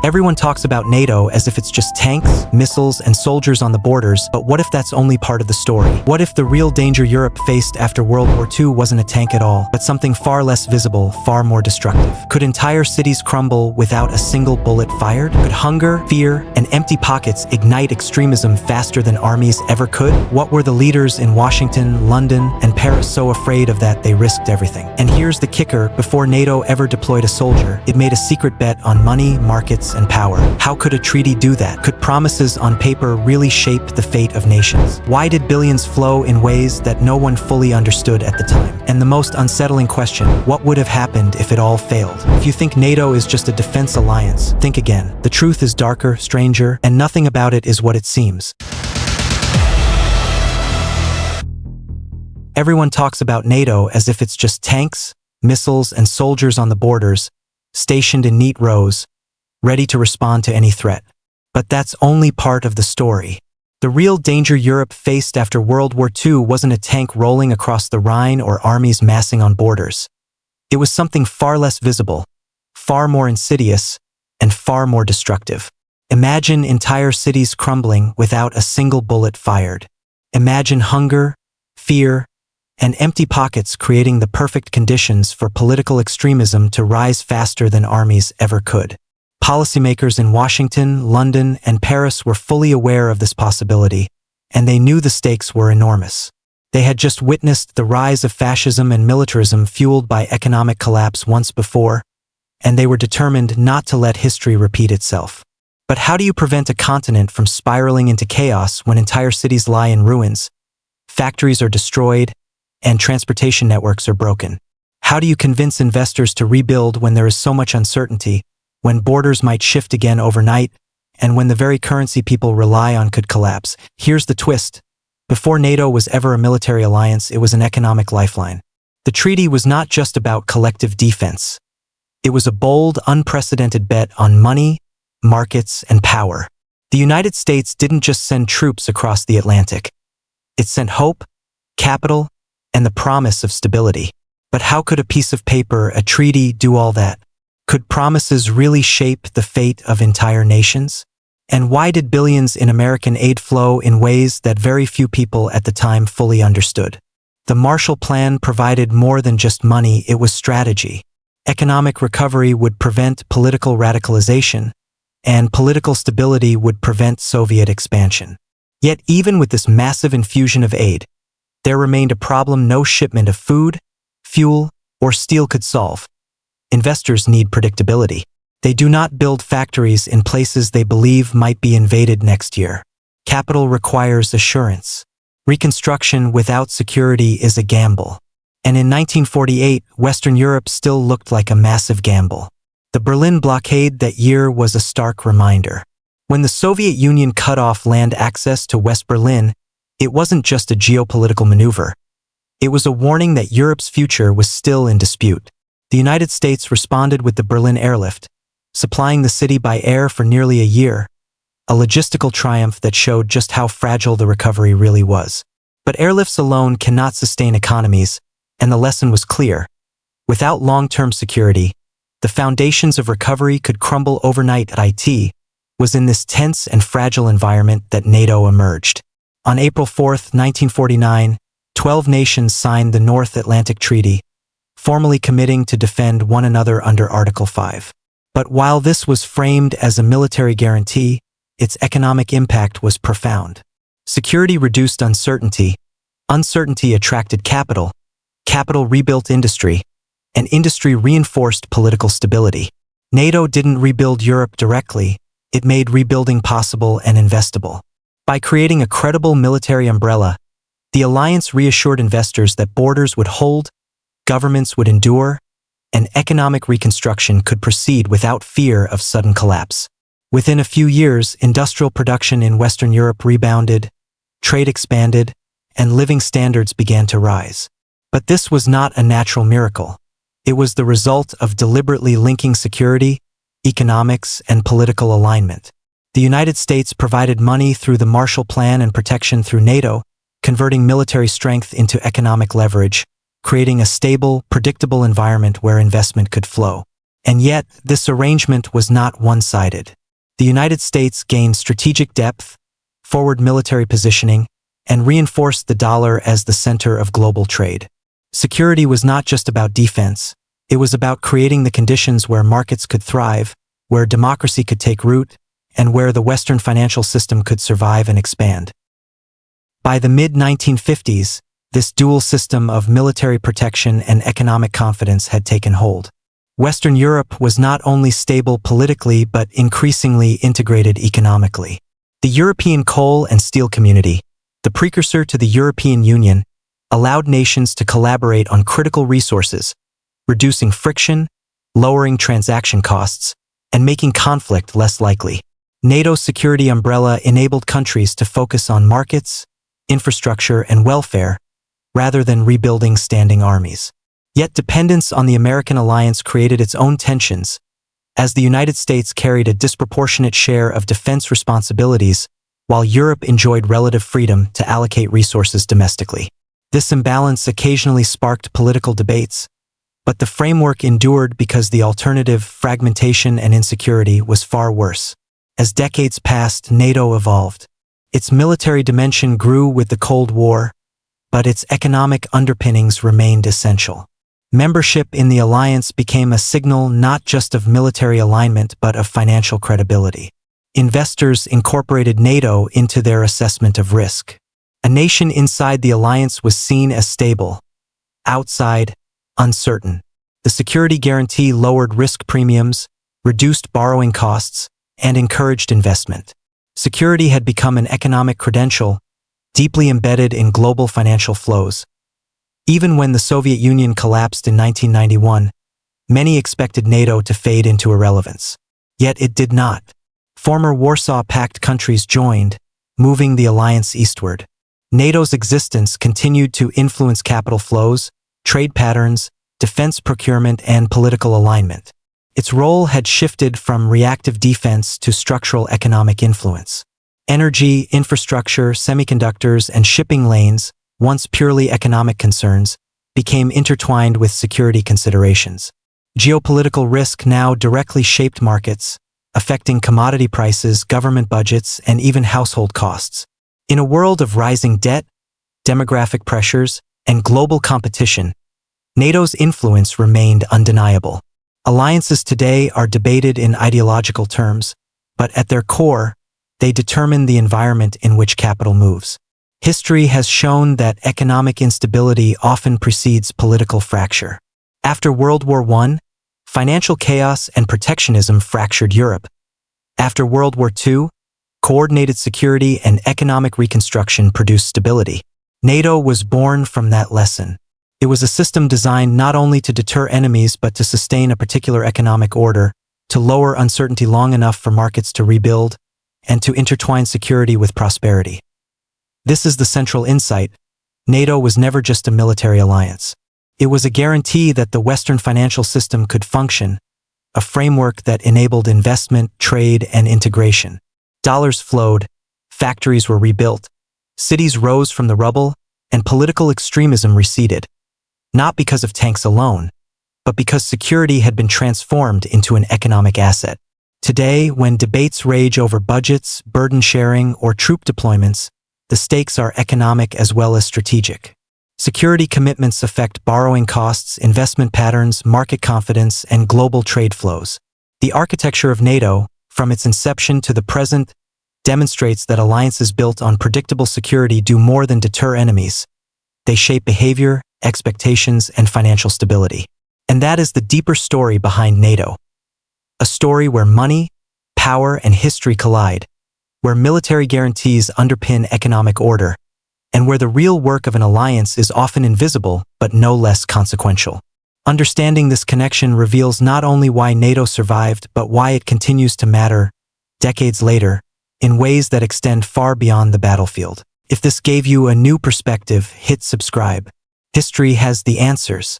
Everyone talks about NATO as if it's just tanks, missiles, and soldiers on the borders, but what if that's only part of the story? What if the real danger Europe faced after World War II wasn't a tank at all, but something far less visible, far more destructive? Could entire cities crumble without a single bullet fired? Could hunger, fear, and empty pockets ignite extremism faster than armies ever could? What were the leaders in Washington, London, and Paris so afraid of that they risked everything? And here's the kicker: before NATO ever deployed a soldier, it made a secret bet on money, markets, and power. How could a treaty do that? Could promises on paper really shape the fate of nations? Why did billions flow in ways that no one fully understood at the time? And the most unsettling question: what would have happened if it all failed? If you think NATO is just a defense alliance, think again. The truth is darker, stranger, and nothing about it is what it seems. Everyone talks about NATO as if it's just tanks, missiles, and soldiers on the borders, stationed in neat rows, ready to respond to any threat. But that's only part of the story. The real danger Europe faced after World War II wasn't a tank rolling across the Rhine or armies massing on borders. It was something far less visible, far more insidious, and far more destructive. Imagine entire cities crumbling without a single bullet fired. Imagine hunger, fear, and empty pockets creating the perfect conditions for political extremism to rise faster than armies ever could. Policymakers in Washington, London, and Paris were fully aware of this possibility, and they knew the stakes were enormous. They had just witnessed the rise of fascism and militarism fueled by economic collapse once before, and they were determined not to let history repeat itself. But how do you prevent a continent from spiraling into chaos when entire cities lie in ruins, factories are destroyed, and transportation networks are broken? How do you convince investors to rebuild when there is so much uncertainty, when borders might shift again overnight, and when the very currency people rely on could collapse? Here's the twist. Before NATO was ever a military alliance, it was an economic lifeline. The treaty was not just about collective defense. It was a bold, unprecedented bet on money, markets, and power. The United States didn't just send troops across the Atlantic. It sent hope, capital, and the promise of stability. But how could a piece of paper, a treaty, do all that? Could promises really shape the fate of entire nations? And why did billions in American aid flow in ways that very few people at the time fully understood? The Marshall Plan provided more than just money, it was strategy. Economic recovery would prevent political radicalization, and political stability would prevent Soviet expansion. Yet even with this massive infusion of aid, there remained a problem no shipment of food, fuel, or steel could solve. Investors need predictability. They do not build factories in places they believe might be invaded next year. Capital requires assurance. Reconstruction without security is a gamble. And in 1948, Western Europe still looked like a massive gamble. The Berlin blockade that year was a stark reminder. When the Soviet Union cut off land access to West Berlin, it wasn't just a geopolitical maneuver. It was a warning that Europe's future was still in dispute. The United States responded with the Berlin airlift, supplying the city by air for nearly a year, a logistical triumph that showed just how fragile the recovery really was. But airlifts alone cannot sustain economies, and the lesson was clear. Without long-term security, the foundations of recovery could crumble overnight. It was in this tense and fragile environment that NATO emerged. On April 4, 1949, 12 nations signed the North Atlantic Treaty, formally committing to defend one another under Article 5. But while this was framed as a military guarantee, its economic impact was profound. Security reduced uncertainty, uncertainty attracted capital, capital rebuilt industry, and industry reinforced political stability. NATO didn't rebuild Europe directly, it made rebuilding possible and investable. By creating a credible military umbrella, the alliance reassured investors that borders would hold, governments would endure, and economic reconstruction could proceed without fear of sudden collapse. Within a few years, industrial production in Western Europe rebounded, trade expanded, and living standards began to rise. But this was not a natural miracle. It was the result of deliberately linking security, economics, and political alignment. The United States provided money through the Marshall Plan and protection through NATO, converting military strength into economic leverage, creating a stable, predictable environment where investment could flow. And yet, this arrangement was not one-sided. The United States gained strategic depth, forward military positioning, and reinforced the dollar as the center of global trade. Security was not just about defense, it was about creating the conditions where markets could thrive, where democracy could take root, and where the Western financial system could survive and expand. By the mid-1950s, this dual system of military protection and economic confidence had taken hold. Western Europe was not only stable politically but increasingly integrated economically. The European Coal and Steel Community, the precursor to the European Union, allowed nations to collaborate on critical resources, reducing friction, lowering transaction costs, and making conflict less likely. NATO's security umbrella enabled countries to focus on markets, infrastructure, and welfare, rather than rebuilding standing armies. Yet dependence on the American alliance created its own tensions, as the United States carried a disproportionate share of defense responsibilities, while Europe enjoyed relative freedom to allocate resources domestically. This imbalance occasionally sparked political debates, but the framework endured because the alternative, fragmentation and insecurity, was far worse. As decades passed, NATO evolved. Its military dimension grew with the Cold War, but its economic underpinnings remained essential. Membership in the alliance became a signal not just of military alignment but of financial credibility. Investors incorporated NATO into their assessment of risk. A nation inside the alliance was seen as stable, outside, uncertain. The security guarantee lowered risk premiums, reduced borrowing costs, and encouraged investment. Security had become an economic credential, deeply embedded in global financial flows. Even when the Soviet Union collapsed in 1991, many expected NATO to fade into irrelevance. Yet it did not. Former Warsaw Pact countries joined, moving the alliance eastward. NATO's existence continued to influence capital flows, trade patterns, defense procurement, and political alignment. Its role had shifted from reactive defense to structural economic influence. Energy, infrastructure, semiconductors, and shipping lanes, once purely economic concerns, became intertwined with security considerations. Geopolitical risk now directly shaped markets, affecting commodity prices, government budgets, and even household costs. In a world of rising debt, demographic pressures, and global competition, NATO's influence remained undeniable. Alliances today are debated in ideological terms, but at their core, they determine the environment in which capital moves. History has shown that economic instability often precedes political fracture. After World War I, financial chaos and protectionism fractured Europe. After World War II, coordinated security and economic reconstruction produced stability. NATO was born from that lesson. It was a system designed not only to deter enemies but to sustain a particular economic order, to lower uncertainty long enough for markets to rebuild, and to intertwine security with prosperity. This is the central insight. NATO was never just a military alliance. It was a guarantee that the Western financial system could function, a framework that enabled investment, trade, and integration. Dollars flowed, factories were rebuilt, cities rose from the rubble, and political extremism receded. Not because of tanks alone, but because security had been transformed into an economic asset. Today, when debates rage over budgets, burden sharing, or troop deployments, the stakes are economic as well as strategic. Security commitments affect borrowing costs, investment patterns, market confidence, and global trade flows. The architecture of NATO, from its inception to the present, demonstrates that alliances built on predictable security do more than deter enemies. They shape behavior, expectations, and financial stability. And that is the deeper story behind NATO. A story where money, power, and history collide, where military guarantees underpin economic order, and where the real work of an alliance is often invisible but no less consequential. Understanding this connection reveals not only why NATO survived but why it continues to matter, decades later, in ways that extend far beyond the battlefield. If this gave you a new perspective, hit subscribe. History has the answers.